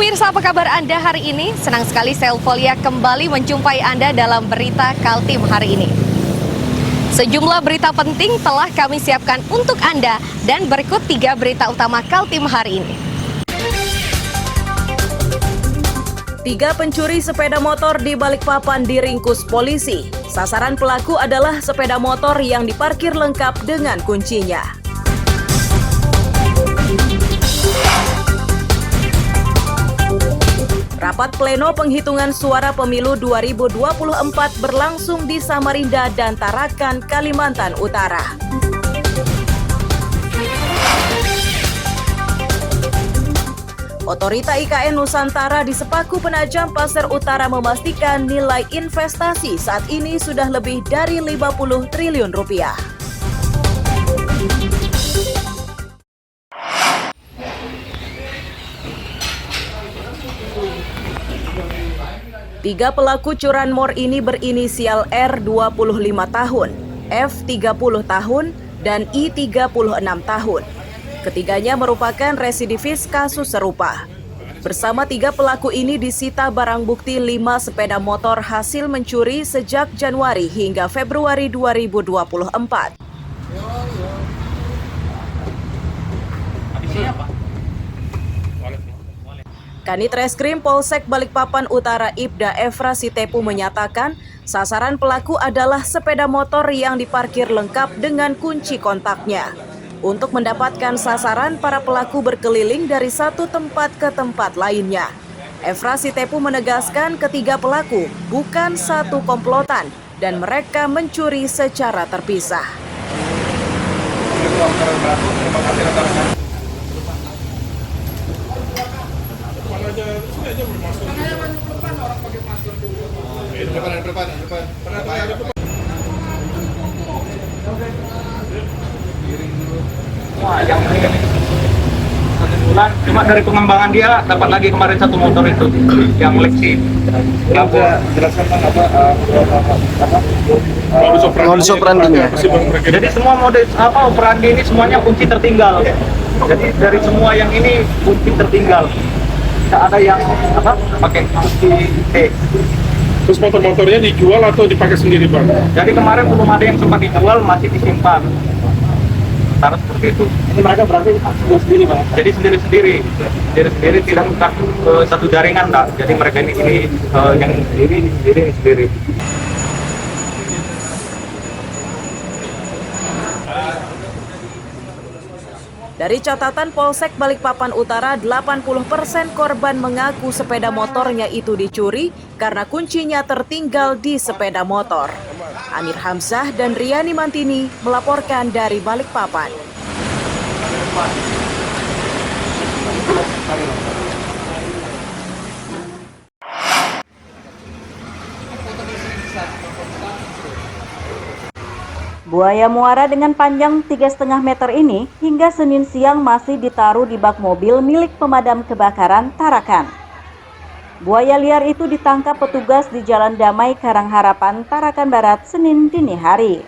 pemirsa, apa kabar Anda hari ini? Senang sekali saya Ulfolia kembali menjumpai Anda dalam berita Kaltim hari ini. Sejumlah berita penting telah kami siapkan untuk Anda dan berikut 3 berita utama Kaltim hari ini. 3 pencuri sepeda motor di Balikpapan diringkus polisi. Sasaran pelaku adalah sepeda motor yang diparkir lengkap dengan kuncinya. Rapat pleno penghitungan suara pemilu 2024 berlangsung di Samarinda dan Tarakan, Kalimantan Utara. Otorita IKN Nusantara di Sepaku Penajam Pasir Utara memastikan nilai investasi saat ini sudah lebih dari 50 triliun rupiah. Tiga pelaku curanmor ini berinisial R 25 tahun, F 30 tahun, dan I 36 tahun. Ketiganya merupakan residivis kasus serupa. Bersama 3 pelaku ini disita barang bukti 5 sepeda motor hasil mencuri sejak Januari hingga Februari 2024. Kanit Reskrim Polsek Balikpapan Utara Ibda Efra Sitepu menyatakan sasaran pelaku adalah sepeda motor yang diparkir lengkap dengan kunci kontaknya. Untuk mendapatkan sasaran, para pelaku berkeliling dari satu tempat ke tempat lainnya. Efra Sitepu menegaskan ketiga pelaku bukan satu komplotan dan mereka mencuri secara terpisah. Wah, yang ini 1 bulan, cuma dari pengembangan dia dapat lagi kemarin 1 motor itu yang Lexi. Jelaskan modus operandinya. Jadi semua modus operandi ini semuanya kunci tertinggal. Jadi dari semua yang ini kunci tertinggal. Tidak ada yang pakai kunci T. Terus motor-motornya dijual atau dipakai sendiri, Bang? Jadi kemarin belum ada yang sempat dijual, masih disimpan. Karena seperti itu. Ini mereka berarti sendiri, Bang? Jadi sendiri-sendiri tidak bukan satu jaringan, enggak. Jadi mereka ini yang sendiri. Dari catatan Polsek Balikpapan Utara, 80% korban mengaku sepeda motornya itu dicuri karena kuncinya tertinggal di sepeda motor. Amir Hamzah dan Riani Mantini melaporkan dari Balikpapan. Buaya muara dengan panjang 3,5 meter ini hingga Senin siang masih ditaruh di bak mobil milik pemadam kebakaran Tarakan. Buaya liar itu ditangkap petugas di Jalan Damai Karangharapan, Tarakan Barat, Senin dini hari.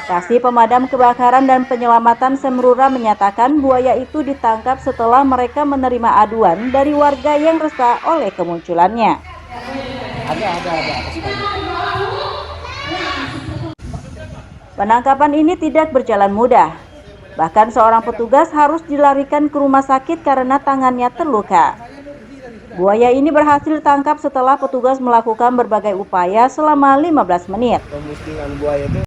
Kasih Pemadam Kebakaran dan Penyelamatan Semrura menyatakan buaya itu ditangkap setelah mereka menerima aduan dari warga yang resah oleh kemunculannya. Penangkapan ini tidak berjalan mudah. Bahkan seorang petugas harus dilarikan ke rumah sakit karena tangannya terluka. Buaya ini berhasil ditangkap setelah petugas melakukan berbagai upaya selama 15 menit. Pemustingan buaya itu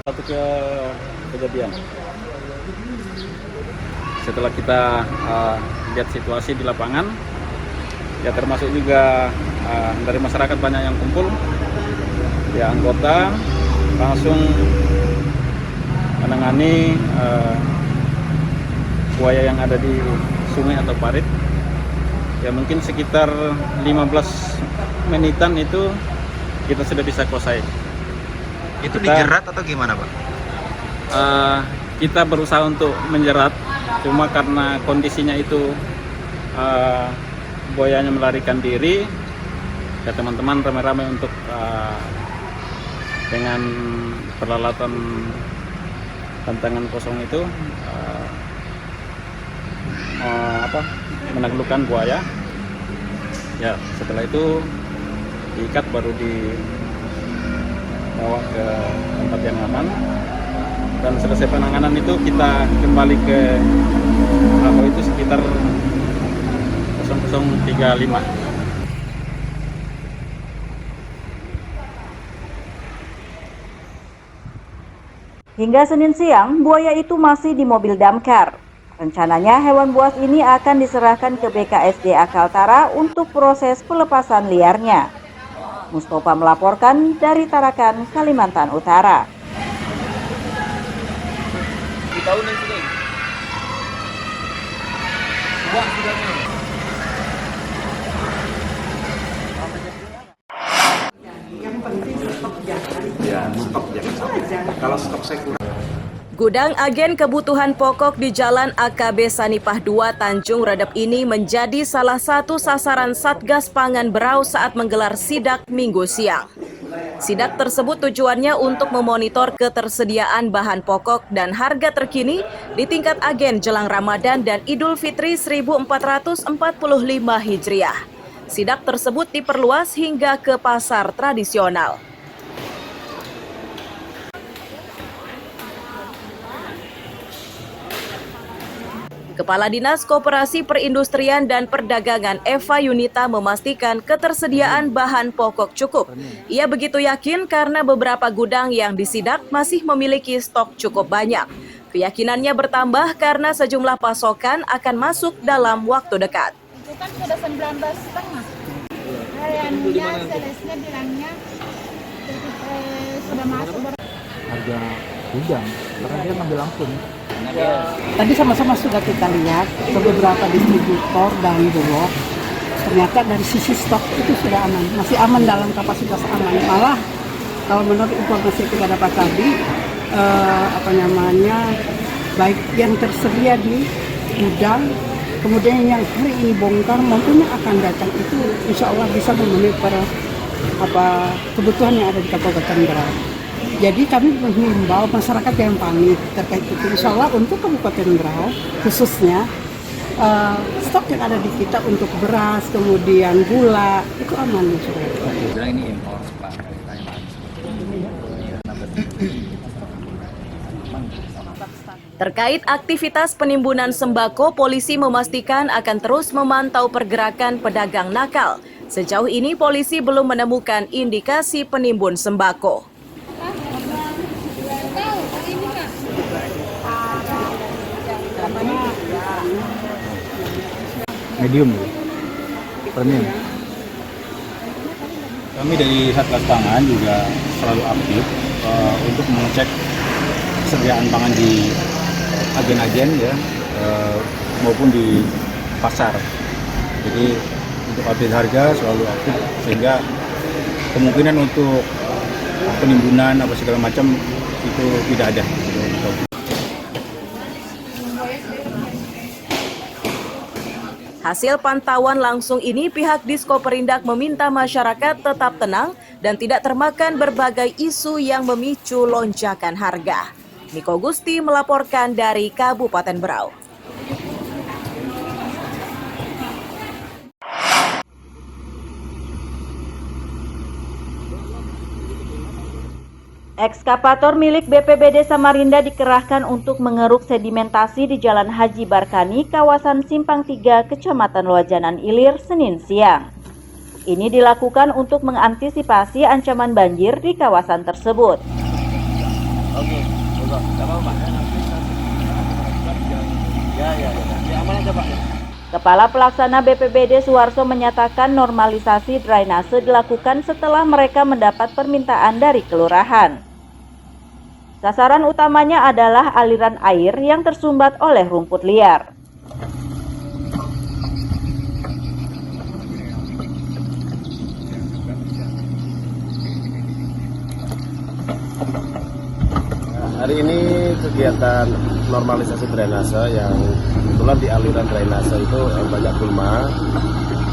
satu kejadian. Setelah kita lihat situasi di lapangan, ya termasuk juga dari masyarakat banyak yang kumpul, ya anggota langsung menangani buaya yang ada di sungai atau parit. Ya mungkin sekitar 15 menitan itu kita sudah bisa kuasai. Itu dijerat atau gimana, Pak? Kita berusaha untuk menjerat, cuma karena kondisinya itu buayanya melarikan diri, ya teman-teman ramai-ramai untuk dengan peralatan tantangan kosong itu menaklukkan buaya. Ya, setelah itu diikat baru dibawa ke tempat yang aman, dan selesai penanganan itu kita kembali ke itu sekitar 0035. Hingga Senin siang, buaya itu masih di mobil damkar. Rencananya hewan buas ini akan diserahkan ke BKSDA Kaltara untuk proses pelepasan liarnya. Mustafa melaporkan dari Tarakan, Kalimantan Utara. Gudang agen kebutuhan pokok di Jalan AKB Sanipah 2 Tanjung Redep ini menjadi salah satu sasaran Satgas Pangan Berau saat menggelar sidak Minggu siang. Sidak tersebut tujuannya untuk memonitor ketersediaan bahan pokok dan harga terkini di tingkat agen jelang Ramadan dan Idul Fitri 1445 Hijriah. Sidak tersebut diperluas hingga ke pasar tradisional. Kepala Dinas Koperasi Perindustrian dan Perdagangan Eva Yunita memastikan ketersediaan bahan pokok cukup. Ia begitu yakin karena beberapa gudang yang disidak masih memiliki stok cukup banyak. Keyakinannya bertambah karena sejumlah pasokan akan masuk dalam waktu dekat. Itu kan sudah 19,5. Hariannya, selesnya bilangnya sudah masuk. Harga gudang, karena dia ngambil langsung. Tadi sama-sama sudah kita lihat ke beberapa distributor dan bulog, ternyata dari sisi stok itu sudah aman, masih aman dalam kapasitas aman. Malah kalau menurut informasi yang kita dapat tadi, baik yang tersedia di gudang, kemudian yang hari ini bongkar maupun yang akan datang itu insya Allah bisa memenuhi kebutuhan yang ada di Kabupaten Berau. Jadi kami menghimbau masyarakat yang panik terkait itu. Insya Allah untuk Kabupaten Berau khususnya stok yang ada di kita untuk beras, kemudian gula itu aman. Ini impor Pak. Terkait aktivitas penimbunan sembako, polisi memastikan akan terus memantau pergerakan pedagang nakal. Sejauh ini polisi belum menemukan indikasi penimbun sembako. Medium, premium. Kami dari Satgas Pangan juga selalu aktif untuk mengecek kesediaan pangan di agen-agen ya maupun di pasar. Jadi untuk update harga selalu aktif sehingga kemungkinan untuk penimbunan apa segala macam itu tidak ada. Hasil pantauan langsung ini, pihak Diskoperindak meminta masyarakat tetap tenang dan tidak termakan berbagai isu yang memicu lonjakan harga. Niko Gusti melaporkan dari Kabupaten Berau. Ekskavator milik BPBD Samarinda dikerahkan untuk mengeruk sedimentasi di Jalan Haji Barkani, kawasan Simpang 3, Kecamatan Loajanan Ilir, Senin siang. Ini dilakukan untuk mengantisipasi ancaman banjir di kawasan tersebut. Kepala Pelaksana BPBD Suwarso menyatakan normalisasi drainase dilakukan setelah mereka mendapat permintaan dari kelurahan. Sasaran utamanya adalah aliran air yang tersumbat oleh rumput liar. Hari ini kegiatan normalisasi drainase yang kebetulan di aliran drainase itu banyak gulma.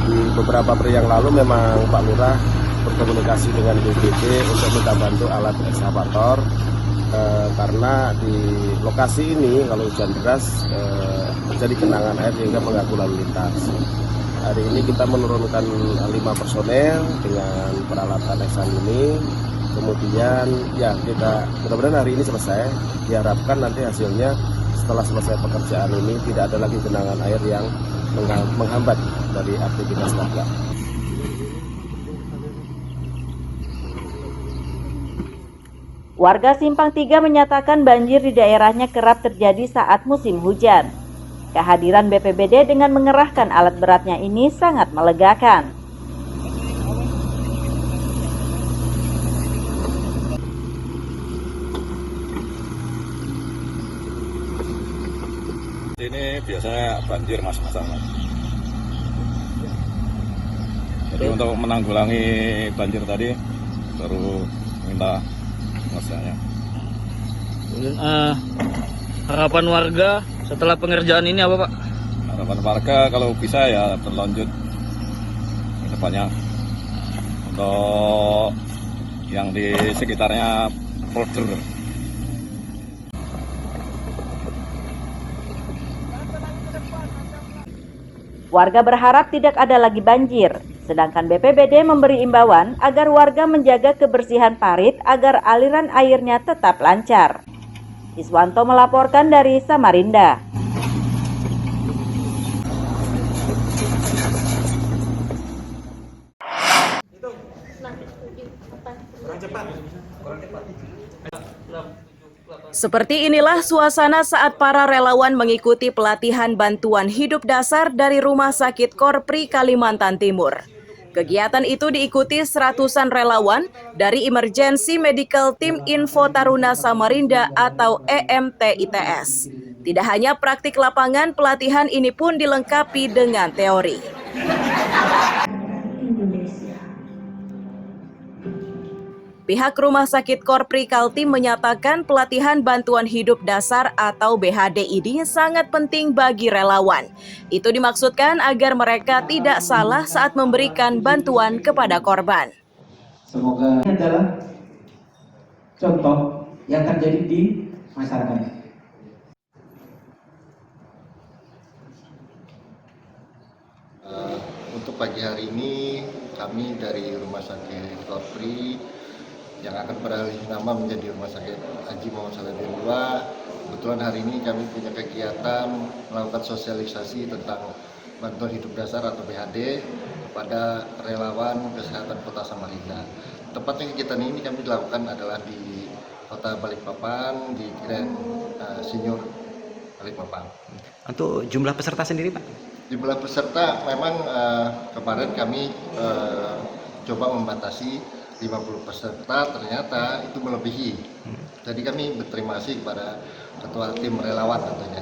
Di beberapa hari yang lalu memang Pak Lurah berkomunikasi dengan BPD untuk minta bantu alat ekskavator karena di lokasi ini kalau hujan deras terjadi genangan air sehingga mengganggu lalu lintas. Hari ini kita menurunkan 5 personel dengan peralatan eksan ini. Kemudian ya kita mudah-mudahan hari ini selesai. Diharapkan nanti hasilnya setelah selesai pekerjaan ini tidak ada lagi genangan air yang menghambat dari aktivitas warga. Warga Simpang 3 menyatakan banjir di daerahnya kerap terjadi saat musim hujan. Kehadiran BPBD dengan mengerahkan alat beratnya ini sangat melegakan. Ini biasanya banjir mas. Jadi untuk menanggulangi banjir tadi baru minta masanya. Harapan warga setelah pengerjaan ini apa Pak? Harapan warga kalau bisa ya berlanjut ke depannya untuk yang di sekitarnya polder. Warga berharap tidak ada lagi banjir, sedangkan BPBD memberi imbauan agar warga menjaga kebersihan parit agar aliran airnya tetap lancar. Iswanto melaporkan dari Samarinda. Seperti inilah suasana saat para relawan mengikuti pelatihan bantuan hidup dasar dari Rumah Sakit Korpri Kalimantan Timur. Kegiatan itu diikuti seratusan relawan dari Emergency Medical Team Info Taruna Samarinda atau EMT-ITS. Tidak hanya praktik lapangan, pelatihan ini pun dilengkapi dengan teori. Pihak Rumah Sakit Korpri Kaltim menyatakan pelatihan bantuan hidup dasar atau BHD ini sangat penting bagi relawan. Itu dimaksudkan agar mereka tidak salah saat memberikan bantuan kepada korban. Semoga ini adalah contoh yang terjadi di masyarakat. Untuk pagi hari ini kami dari Rumah Sakit Korpri yang akan beralih nama menjadi Rumah Sakit Haji Muhammad Saladin II. Kebetulan hari ini kami punya kegiatan melakukan sosialisasi tentang bantuan hidup dasar atau BHD kepada relawan kesehatan Kota Samarinda. Tepatnya kegiatan ini kami lakukan adalah di Kota Balikpapan, di Senior Balikpapan. Untuk jumlah peserta sendiri Pak? Jumlah peserta memang kemarin kami coba membatasi 50 peserta, ternyata itu melebihi. Jadi kami berterima kasih kepada ketua tim relawan tentunya.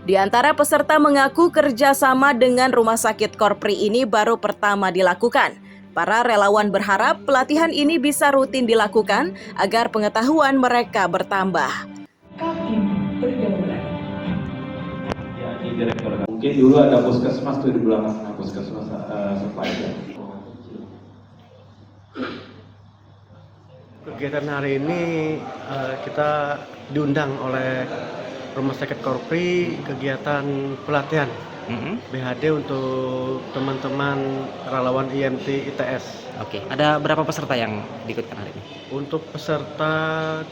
Di antara peserta mengaku kerjasama dengan Rumah Sakit Korpri ini baru pertama dilakukan. Para relawan berharap pelatihan ini bisa rutin dilakukan agar pengetahuan mereka bertambah. Mungkin dulu ada puskesmas tuh di belakang puskesmas supply. Kegiatan hari ini kita diundang oleh Rumah Sakit Korpri kegiatan pelatihan BHD untuk teman-teman relawan EMT ITS. Oke, ada berapa peserta yang diikutkan hari ini? Untuk peserta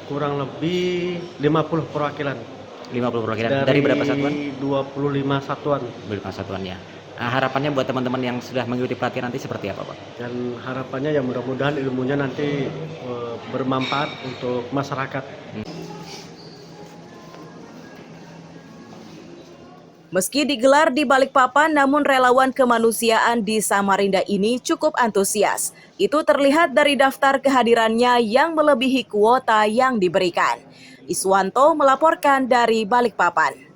kurang lebih 50 perwakilan. 50 perwakilan dari berapa satuan? 25 satuan. 25 satuan ya. Nah, harapannya buat teman-teman yang sudah mengikuti pelatihan nanti seperti apa Pak? Dan harapannya ya mudah-mudahan ilmunya nanti bermanfaat untuk masyarakat. Meski digelar di Balikpapan, namun relawan kemanusiaan di Samarinda ini cukup antusias. Itu terlihat dari daftar kehadirannya yang melebihi kuota yang diberikan. Iswanto melaporkan dari Balikpapan.